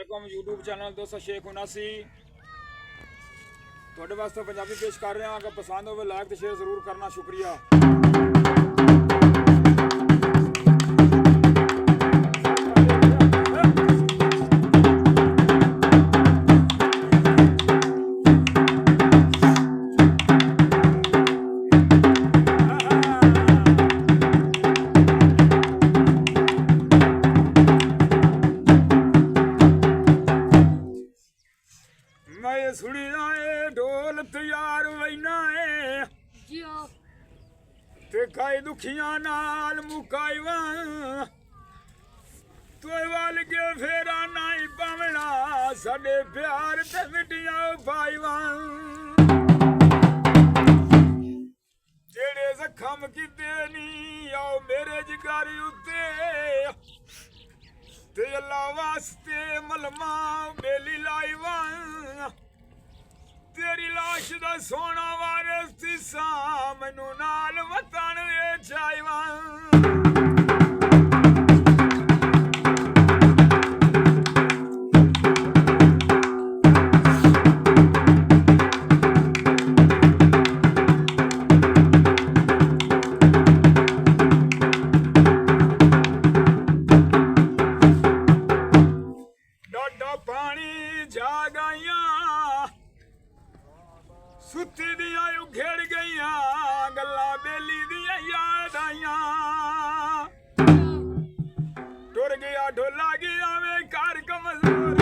YouTube channel ਦੋਸਤ ਸ਼ੇਖ 79 ਤੁਹਾਡੇ ਵਾਸਤੇ ਪੰਜਾਬੀ ਪੇਸ਼ ਕਰ ਰਿਹਾ ਹਾਂ। ਅਗਰ ਪਸੰਦ ਹੋਵੇ ਲਾਈਕ ਤੇ ਸ਼ੇਅਰ ਜ਼ਰੂਰ ਕਰਨਾ। ਸ਼ੁਕਰੀਆ। मैं सुनी आए ढोल तैयार वैना है ते काई दुखियां नाल मुकाईवा तो वाल के फेरा नाई पावना साडे प्यार ते मिटियां पाईवा जेड़े जखम किते नी आओ मेरे जिगर उत्ते ते अल्लाह वास्ते मलमा बेली लाईवा तेरी लाश दा सोना वारिस तिसा मैनू नाल वतन विच आईवा डाडा पानी जागाइया सुती दिया उघेड़ गईया गल्ला बेली दिया याद आईया टुर गया ढोला गया वे घर कमजोर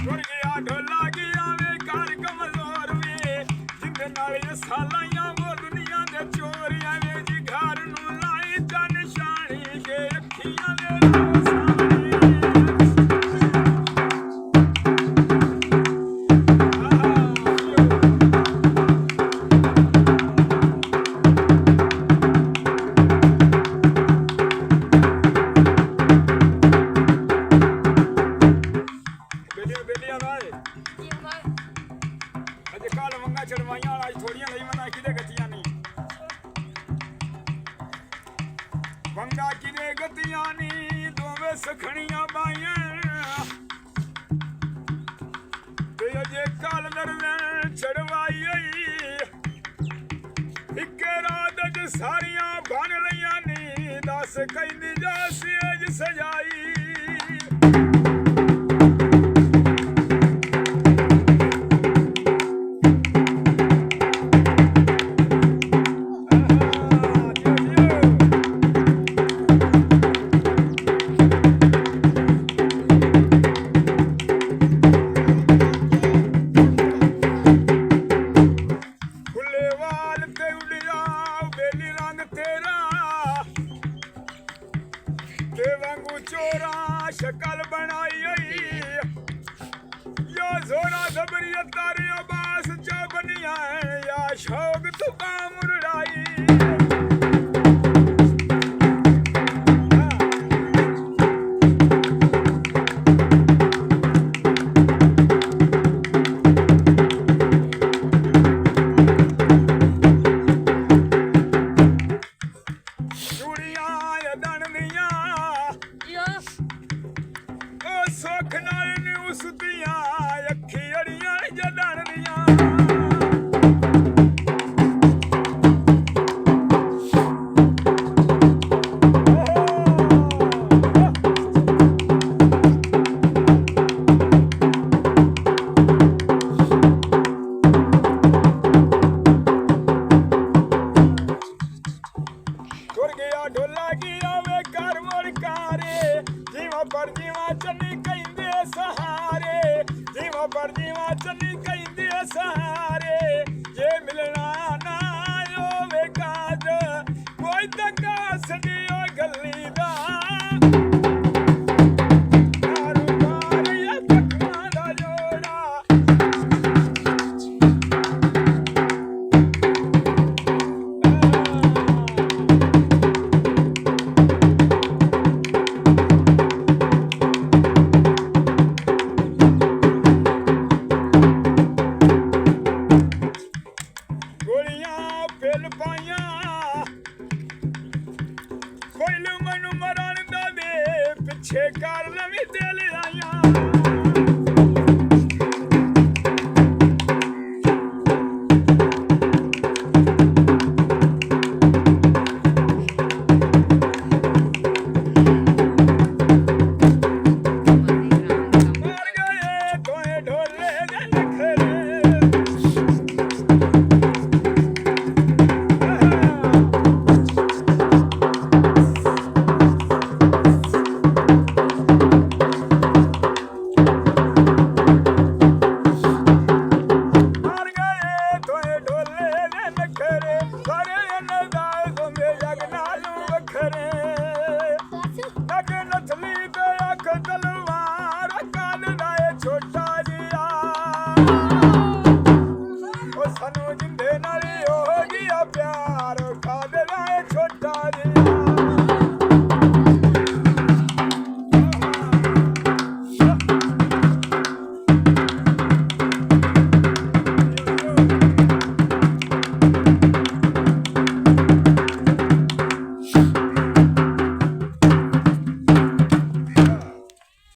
टुर गया ढोला गया वे घर कमजोर वे जिंदे नाल ये सालाइया वो दुनिया दे चोरिया वे जी घर नू लाई ता निशानी के अखियां दे चढ़वाइया आज थोड़िया नहीं मना किदे गतियां नहीं वंगा किदे गतियां नहीं दोवे सखणियां बाइयां ते अजे काल नरने चढ़वाई इक्के रात च सारियां बन लईयां नी दस कहंदी जासी अज सजाई चोरा शक्ल बनाई या जोरा दबरिया तारिया बास चा बनिया है या शौक तुका मुरड़ाई सुख नाल नी उसदियां अखी अड़ियां जदन दियां टुर गया ढोला गया वे घर मुड़कारे जीवा पर जीवा चली कहंदे सहारे जीवा पर जीवा चली कहंदे सहारे जे मिलना ना होवे काज कोई तका सदियो गली दा कारोबार या तकमा दा जोड़ा ਪਿੱਛੇ ਕਰ ਲਵੀਂ ਦਿਲ